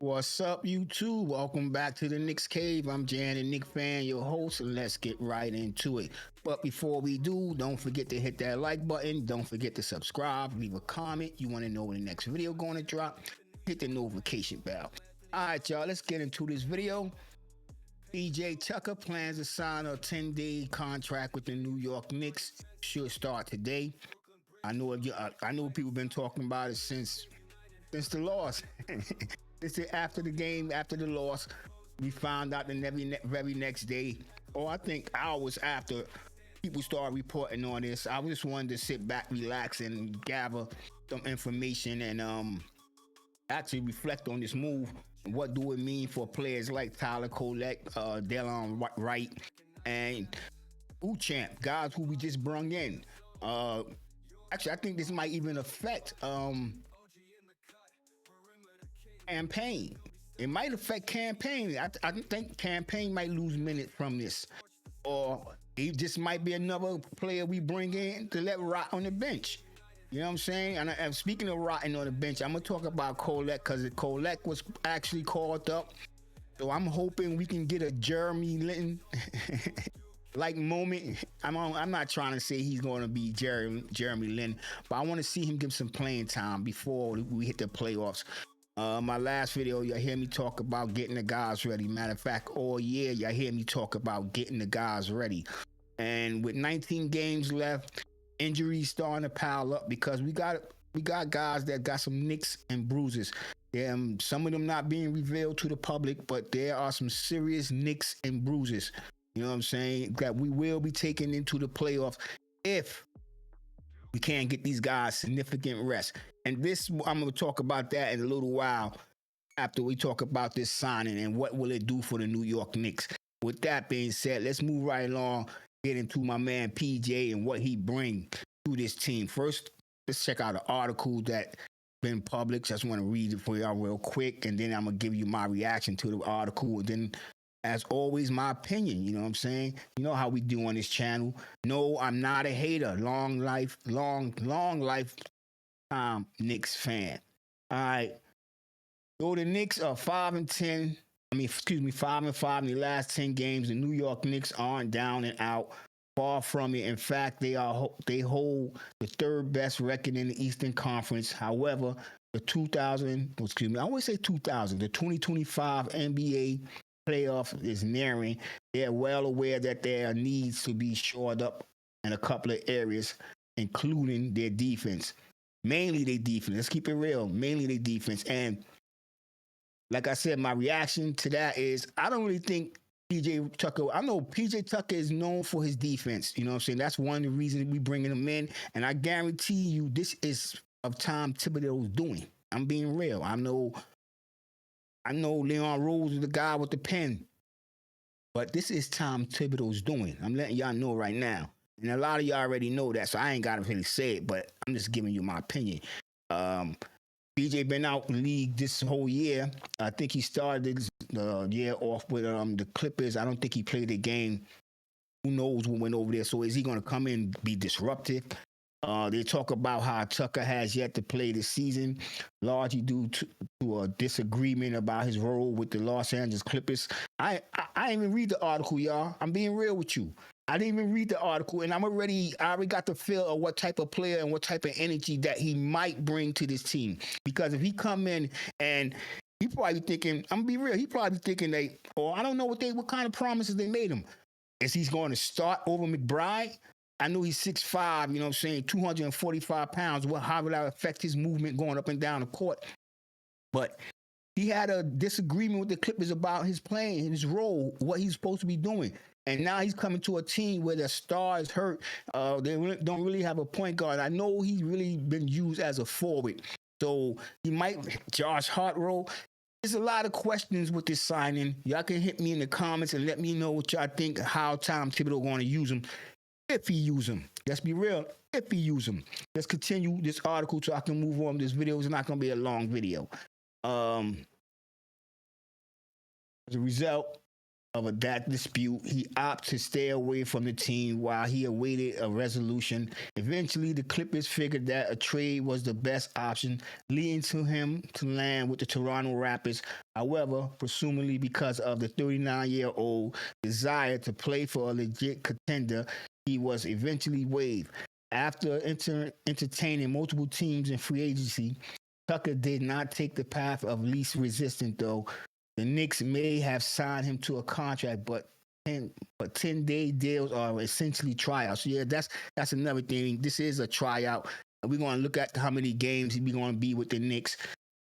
What's up, YouTube? Welcome back to the Knicks Cave. I'm Jan, the Knick fan, your host, and let's get right into it. But before we do, don't forget to hit that like button. Don't forget to subscribe, leave a comment. You want to know when the next video going to drop? Hit the notification bell. All right, y'all, let's get into this video. PJ Tucker plans to sign a 10-day contract with the New York Knicks. Should start today. I know people been talking about it since the loss. This is after the game, after the loss. We found out the very next day, or I think hours after people started reporting on this. I just wanted to sit back, relax, and gather some information and actually reflect on this move. What do it mean for players like Tyler Colette, Delon Wright, and Uchamp, guys who we just brung in? Actually, I think this might even affect campaign. It might affect campaign. I think campaign might lose minutes from this, or he just might be another player we bring in to let rot on the bench. You know what I'm saying? And speaking of rotting on the bench, I'm gonna talk about Colette because Colette was actually called up. So I'm hoping we can get a Jeremy Lin like moment. I'm not trying to say he's going to be Jeremy Lin, but I want to see him give some playing time before we hit the playoffs. My last video, y'all hear me talk about getting the guys ready. Matter of fact, all year, y'all hear me talk about getting the guys ready. And with 19 games left, injuries starting to pile up because we got guys that got some nicks and bruises. Some of them not being revealed to the public, but there are some serious nicks and bruises. You know what I'm saying? That we will be taking into the playoffs if we can't get these guys significant rest. And this, I'm going to talk about that in a little while after we talk about this signing and what will it do for the New York Knicks. With that being said, let's move right along, get into my man PJ and what he brings to this team. First, let's check out an article that been published. Just want to read it for y'all real quick, and then I'm going to give you my reaction to the article. And then, as always, my opinion. You know what I'm saying? You know how we do on this channel. No, I'm not a hater. Long life Knicks fan. All right. So the Knicks are 5-10. 5-5 in the last 10 games. The New York Knicks aren't down and out. Far from it. In fact, they hold the third best record in the Eastern Conference. However, the 2025 NBA playoff is nearing. They're well aware that there needs to be shored up in a couple of areas, including their defense. Mainly their defense. Let's keep it real. Mainly their defense. And like I said, my reaction to that is I don't really think PJ Tucker. I know PJ Tucker is known for his defense. You know what I'm saying? That's one of the reasons we bringing him in. And I guarantee you, this is of Tom Thibodeau's doing. I'm being real. I know Leon Rose is the guy with the pen, but this is Tom Thibodeau's doing. I'm letting y'all know right now. And a lot of y'all already know that, so I ain't got to really say it, but I'm just giving you my opinion. PJ been out in the league this whole year. I think he started the year off with the Clippers. I don't think he played the game. Who knows what went over there? So is he going to come in and be disruptive? They talk about how Tucker has yet to play this season, largely due to a disagreement about his role with the Los Angeles Clippers. I didn't even read the article, y'all. I'm being real with you. I didn't even read the article, and I already got the feel of what type of player and what type of energy that he might bring to this team. Because if he come in and he probably thinking, I'm gonna be real, he probably thinking I don't know what kind of promises they made him. Is he's going to start over McBride? I know he's 6'5", you know what I'm saying, 245 pounds. How would that affect his movement going up and down the court? But he had a disagreement with the Clippers about his playing, his role, what he's supposed to be doing. And now he's coming to a team where the star is hurt. They don't really have a point guard. I know he's really been used as a forward. So he might, Josh Hart role. There's a lot of questions with this signing. Y'all can hit me in the comments and let me know what y'all think, how Tom Thibodeau going to use him. If he use them. Let's be real. If he use them. Let's continue this article so I can move on. This video is not going to be a long video. As a result, of that dispute. He opted to stay away from the team while he awaited a resolution. Eventually, the Clippers figured that a trade was the best option, leading to him to land with the Toronto Raptors. However, presumably because of the 39-year-old desire to play for a legit contender, he was eventually waived. After entertaining multiple teams in free agency, Tucker did not take the path of least resistance, though. The Knicks may have signed him to a contract, but 10-day deals are essentially tryouts. So yeah, that's another thing. This is a tryout. We're going to look at how many games he's going to be with the Knicks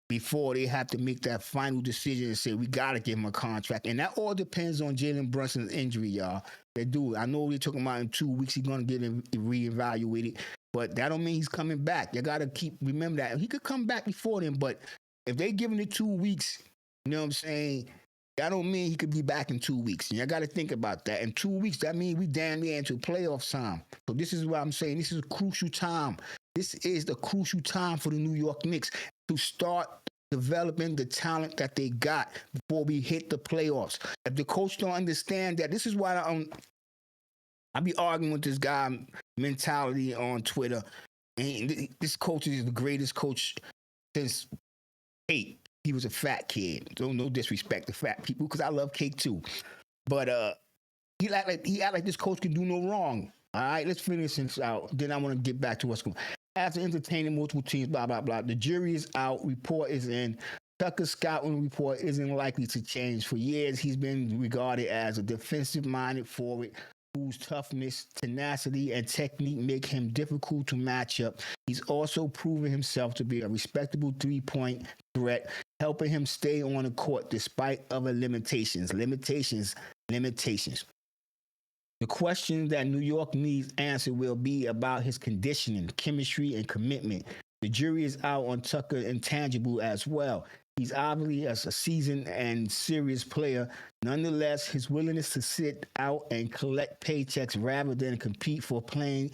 before they have to make that final decision and say, we got to give him a contract. And that all depends on Jalen Brunson's injury, y'all. They do. I know we're talking about in 2 weeks he's going to get reevaluated, but that don't mean he's coming back. You got to remember that. He could come back before then, but if they give him the 2 weeks, you know what I'm saying? That don't mean he could be back in 2 weeks. And I got to think about that. In 2 weeks, that means we damn near into playoff time. So this is what I'm saying. This is a crucial time. This is the crucial time for the New York Knicks to start developing the talent that they got before we hit the playoffs. If the coach don't understand that, this is why I be arguing with this guy mentality on Twitter. And this coach is the greatest coach since Cake. He was a fat kid. No disrespect to fat people, because I love Cake too. But he act like this coach can do no wrong. All right, let's finish this out. Then I want to get back to what's going on. After entertaining multiple teams, blah, blah, blah, the jury is out, report is in. Tucker's scouting report isn't likely to change. For years, he's been regarded as a defensive-minded forward whose toughness, tenacity, and technique make him difficult to match up. He's also proven himself to be a respectable three-point threat, helping him stay on the court despite other limitations. The question that New York needs answered will be about his conditioning, chemistry, and commitment. The jury is out on Tucker intangible as well. He's obviously a seasoned and serious player. Nonetheless, his willingness to sit out and collect paychecks rather than compete for playing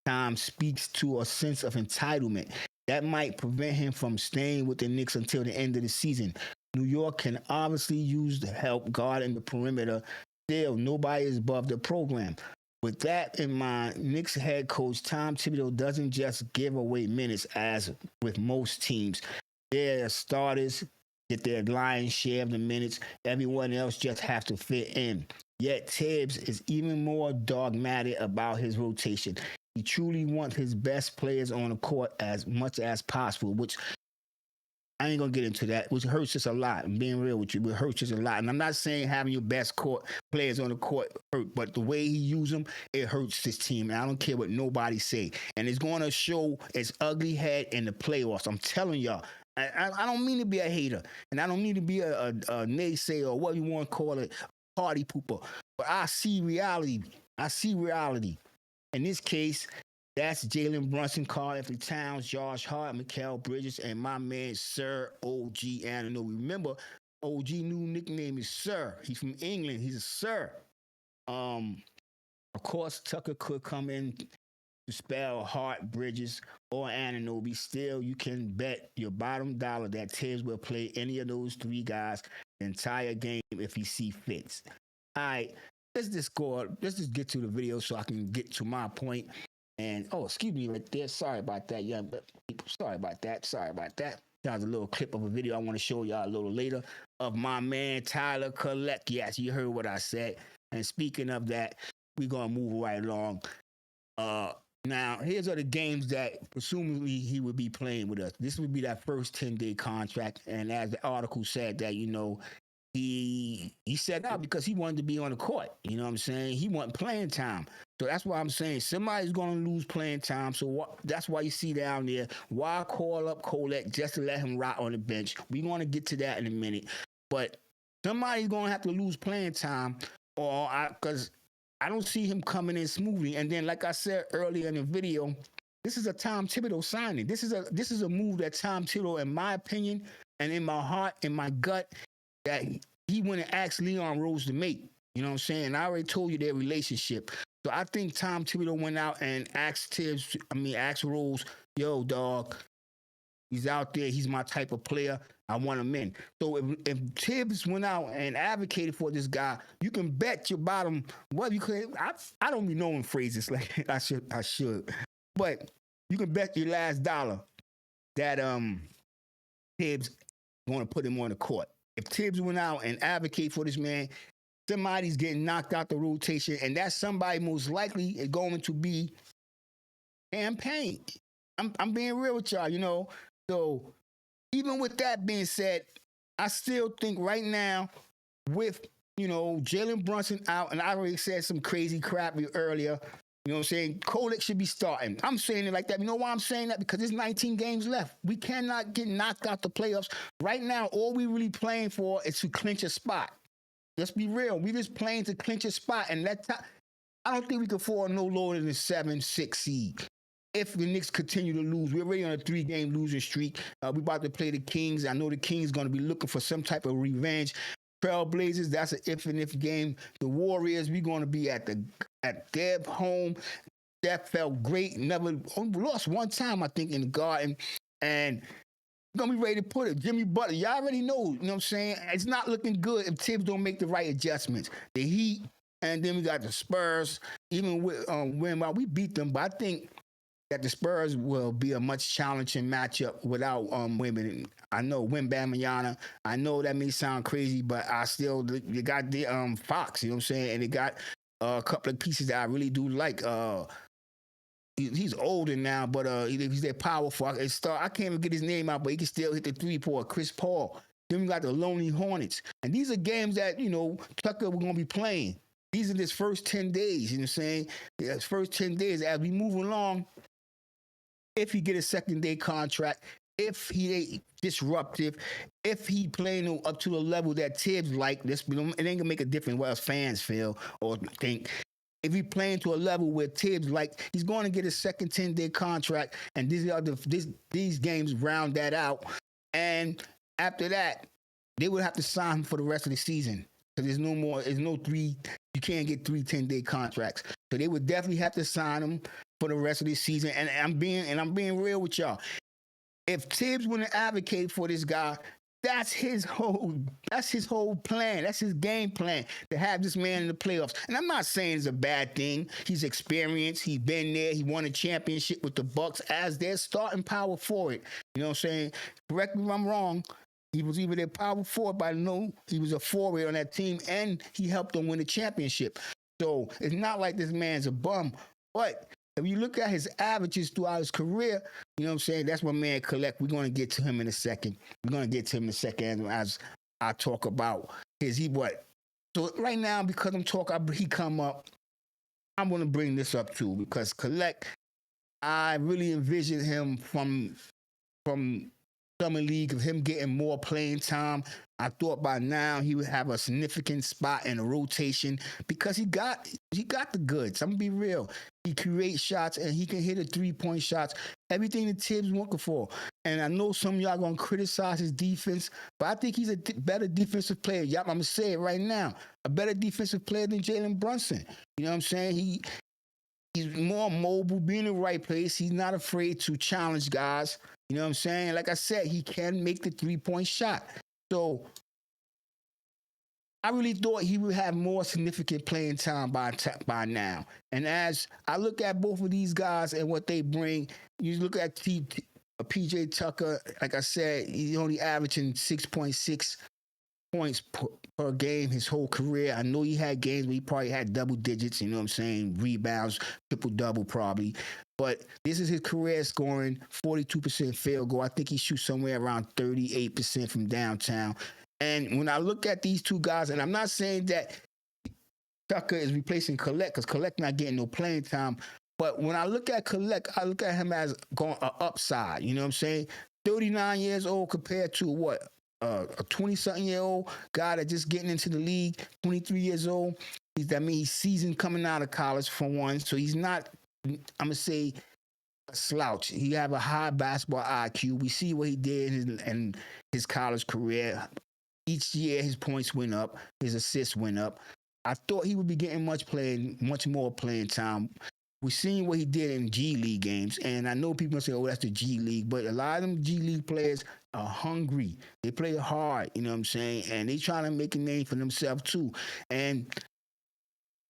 time speaks to a sense of entitlement that might prevent him from staying with the Knicks until the end of the season. New York can obviously use the help guarding the perimeter. Still, nobody is above the program. With that in mind, Knicks head coach Tom Thibodeau doesn't just give away minutes as with most teams. Their starters get their lion's share of the minutes. Everyone else just has to fit in. Yet Thibs is even more dogmatic about his rotation. He truly wants his best players on the court as much as possible, which I ain't going to get into that, which hurts us a lot. I'm being real with you. It hurts us a lot. And I'm not saying having your best court players on the court hurt, but the way he uses them, it hurts this team. And I don't care what nobody say. And it's going to show its ugly head in the playoffs. I'm telling y'all. I don't mean to be a hater. And I don't mean to be a naysayer or what you want to call it, party pooper. But I see reality. In this case, that's Jalen Brunson, Karl Anthony Towns, Josh Hart, Mikal Bridges, and my man, Sir OG Anunoby. Remember, OG new nickname is Sir. He's from England. He's a Sir. Of course, Tucker could come in to spell Hart, Bridges, or Anunoby. Still, you can bet your bottom dollar that Thibs will play any of those three guys the entire game if he see fits. All right, let's just get to the video so I can get to my point. And, excuse me right there. Sorry about that, young people. Sorry about that. That was a little clip of a video I want to show y'all a little later of my man, Tyler Collect. Yes, you heard what I said. And speaking of that, we're going to move right along. Now, here's are the games that presumably he would be playing with us. This would be that first 10-day contract. And as the article said that, he set out because he wanted to be on the court. You know what I'm saying? He wanted playing time. So that's why I'm saying somebody's going to lose playing time. So that's why you see down there, why call up Colette just to let him rot on the bench? We're going to get to that in a minute. But somebody's going to have to lose playing time because I don't see him coming in smoothly. And then, like I said earlier in the video, this is a Tom Thibodeau signing. This is a move that Tom Thibodeau, in my opinion, and in my heart, in my gut, that he went and asked Leon Rose to make. You know what I'm saying? I already told you their relationship. So I think Tom Thibodeau went out and asked Rose, yo, dog, he's out there. He's my type of player. I want him in. So if Thibs went out and advocated for this guy, you can bet your bottom. Well, you could. I don't be knowing phrases like I should, but you can bet your last dollar that Thibs going to put him on the court. If Thibs went out and advocate for this man, somebody's getting knocked out the rotation, and that somebody most likely is going to be campaign. I'm being real with y'all, you know. So even with that being said, I still think right now with Jalen Brunson out, and I already said some crazy crap earlier. You know what I'm saying? Kolek should be starting. I'm saying it like that. You know why I'm saying that? Because there's 19 games left. We cannot get knocked out the playoffs. Right now, all we really playing for is to clinch a spot. Let's be real. We just playing to clinch a spot. And I don't think we can fall no lower than a 7-6 seed. If the Knicks continue to lose, we're already on a 3-game losing streak. We're about to play the Kings. I know the Kings going to be looking for some type of revenge. Trailblazers, that's an if and if game. The Warriors, we're going to be at their home. That felt great. Never lost one time, I think, in the Garden. And we're going to be ready to put it. Jimmy Butler, y'all already know, you know what I'm saying? It's not looking good if Thibs don't make the right adjustments. The Heat, and then we got the Spurs. Even with we beat them, but I think that the Spurs will be a much challenging matchup without women. I know Wembanyama. I know that may sound crazy, but they got the Fox, you know what I'm saying? And they got a couple of pieces that I really do like. He's older now, but he's their powerful. I can't even get his name out, but he can still hit the three-point. Chris Paul. Then we got the Lonely Hornets. And these are games that, Tucker we're going to be playing. These are his first 10 days, you know what I'm saying? His first 10 days. As we move along, if he get a second-day contract, if he ain't disruptive, if he playing up to the level that Thibs like, it ain't going to make a difference what else fans feel or think. If he playing to a level where Thibs like, he's going to get a second 10-day contract, and these games round that out. And after that, they would have to sign him for the rest of the season. Because you can't get 3 10-day contracts. So they would definitely have to sign him for the rest of the season. And I'm being real with y'all. If Thibs wouldn't advocate for this guy, that's his whole plan. That's his game plan to have this man in the playoffs. And I'm not saying it's a bad thing. He's experienced. He's been there. He won a championship with the Bucks as their starting power forward. You know what I'm saying? Correct me if I'm wrong. He was either their power forward, but I know he was a forward on that team, and he helped them win the championship. So it's not like this man's a bum. But if you look at his averages throughout his career, you know what I'm saying? That's my man Collect. We're going to get to him in a second. As I talk about what. So right now, because he come up, I'm going to bring this up too, because Collect, I really envision him from Summer League, of him getting more playing time. I thought by now he would have a significant spot in the rotation because he got the goods. I'm gonna be real. He creates shots and he can hit a 3-point shots. Everything that Thibs looking for. And I know some of y'all gonna criticize his defense, but I think he's a better defensive player. Y'all, I'm gonna say it right now. A better defensive player than Jalen Brunson. You know what I'm saying? He's more mobile, be in the right place. He's not afraid to challenge guys. You know what I'm saying? Like I said, he can make the 3-point shot. So I really thought he would have more significant playing time by now. And as I look at both of these guys and what they bring, you look at PJ Tucker, like I said, he's only averaging 6.6 points per game his whole career. I know he had games where he probably had double digits, you know what I'm saying, rebounds, triple-double probably. But this is his career scoring 42% field goal. I think he shoots somewhere around 38% from downtown. And when I look at these two guys, and I'm not saying that Tucker is replacing Collect, because Collect not getting no playing time. But when I look at Collect, I look at him as going an upside. You know what I'm saying? 39 years old compared to what? A 20-something-year-old guy that just getting into the league, 23 years old. He's seasoned coming out of college for one. So he's not, I'm going to say, a slouch. He have a high basketball IQ. We see what he did in his college career. Each year his points went up. His assists went up. I thought he would be getting much more playing time. We've seen what he did in G League games, and I know people say, "Oh, that's the G League," but a lot of them G League players are hungry. They play hard, you know what I'm saying, and they trying to make a name for themselves too. And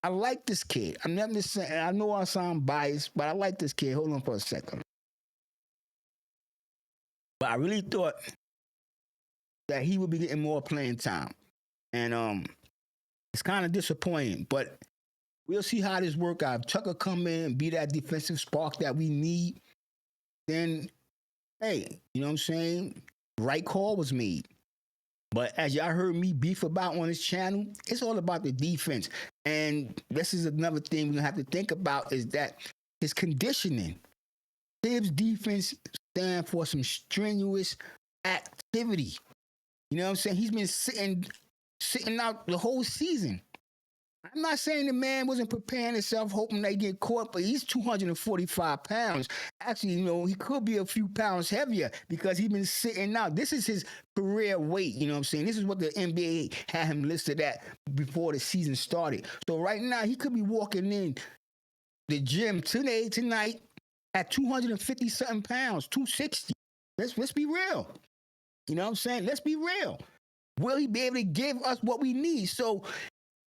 I like this kid. I'm not just saying. I know I sound biased, but I like this kid. Hold on for a second. But I really thought that he would be getting more playing time, and it's kind of disappointing. But we'll see how this work out. If Tucker come in and be that defensive spark that we need, then hey, you know what I'm saying? Right call was made. But as y'all heard me beef about on this channel, it's all about the defense. And this is another thing we're gonna have to think about is that his conditioning. Thibs defense stand for some strenuous activity. You know what I'm saying? He's been sitting out the whole season. I'm not saying the man wasn't preparing himself, hoping they get caught, but he's 245 pounds. Actually, you know, he could be a few pounds heavier because he's been sitting out. This is his career weight, you know what I'm saying? This is what the NBA had him listed at before the season started. So right now, he could be walking in the gym tonight at 250-something pounds, 260. Let's be real. You know what I'm saying? Let's be real. Will he be able to give us what we need? So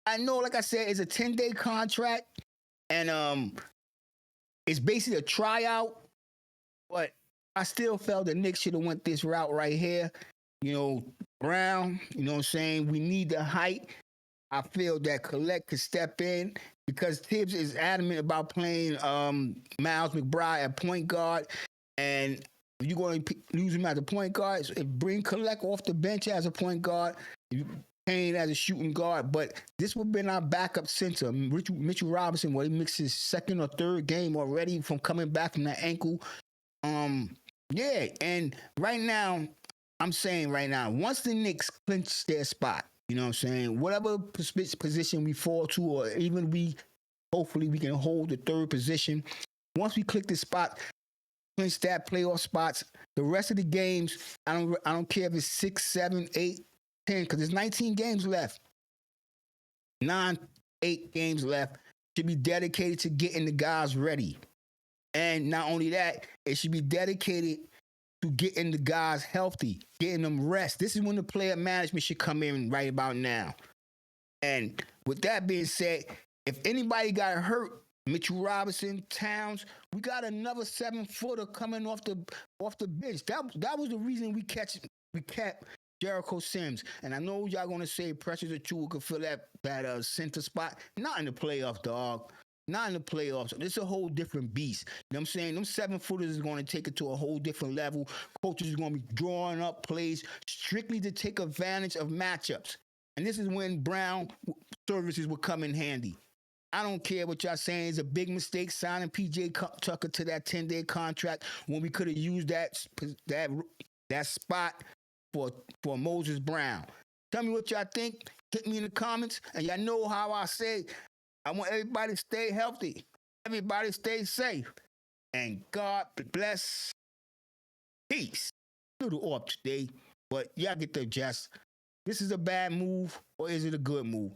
I know, like I said, it's a 10-day contract, and it's basically a tryout. But I still felt the Knicks should have went this route right here. You know, Brown. You know what I'm saying? We need the height. I feel that Collect could step in because Thibs is adamant about playing Miles McBride at point guard, and if you're going to lose him as a point guard, bring Collect off the bench as a point guard. Payne as a shooting guard, but this would have been our backup center. Mitchell Robinson, he mixed his second or third game already from coming back from that ankle. Yeah, and right now, I'm saying right now, once the Knicks clinch their spot, you know what I'm saying, whatever position we fall to, or even hopefully we can hold the third position. Once we click the spot, clinch that playoff spots, the rest of the games, I don't care if it's 6, 7, 8, 10, because there's 19 games left. 8 games left. Should be dedicated to getting the guys ready. And not only that, it should be dedicated to getting the guys healthy, getting them rest. This is when the player management should come in right about now. And with that being said, if anybody got hurt, Mitchell Robinson, Towns, we got another 7-footer coming off the bench. That was the reason we kept Jericho Sims. And I know y'all gonna say Precious Achiuwa could fill that center spot. Not in the playoffs, dog. Not in the playoffs. It's a whole different beast. You know what I'm saying? Them 7-footers is going to take it to a whole different level. Coaches are going to be drawing up plays strictly to take advantage of matchups. And this is when Brown services will come in handy. I don't care what y'all saying. It's a big mistake signing P.J. Tucker to that 10-day contract when we could have used that spot for Moses Brown. Tell me what y'all think. Hit me in the comments. And y'all know how I say, I want everybody to stay healthy. Everybody stay safe. And God bless. Peace. A little off today, but y'all get the gist. This is a bad move, or is it a good move?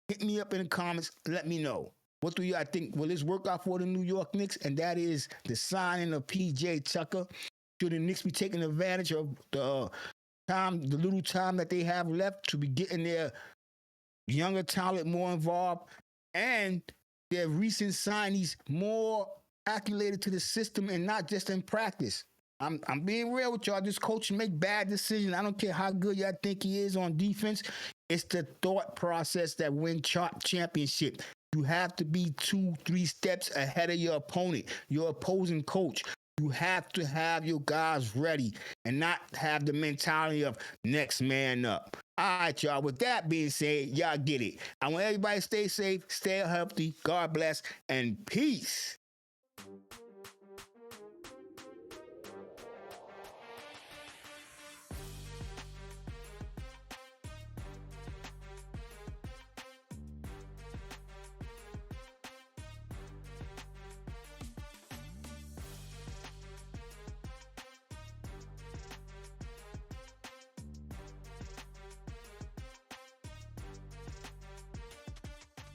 Hit me up in the comments. Let me know. What do y'all think? Will this work out for the New York Knicks? And that is the signing of P.J. Tucker. Should the Knicks be taking advantage of the little time that they have left to be getting their younger talent more involved, and their recent signees more acclimated to the system and not just in practice? I'm being real with y'all. This coach make bad decisions. I don't care how good y'all think he is on defense. It's the thought process that wins championship. You have to be 2-3 steps ahead of your opponent, your opposing coach. You have to have your guys ready and not have the mentality of next man up. All right, y'all. With that being said, y'all get it. I want everybody to stay safe, stay healthy. God bless, and peace.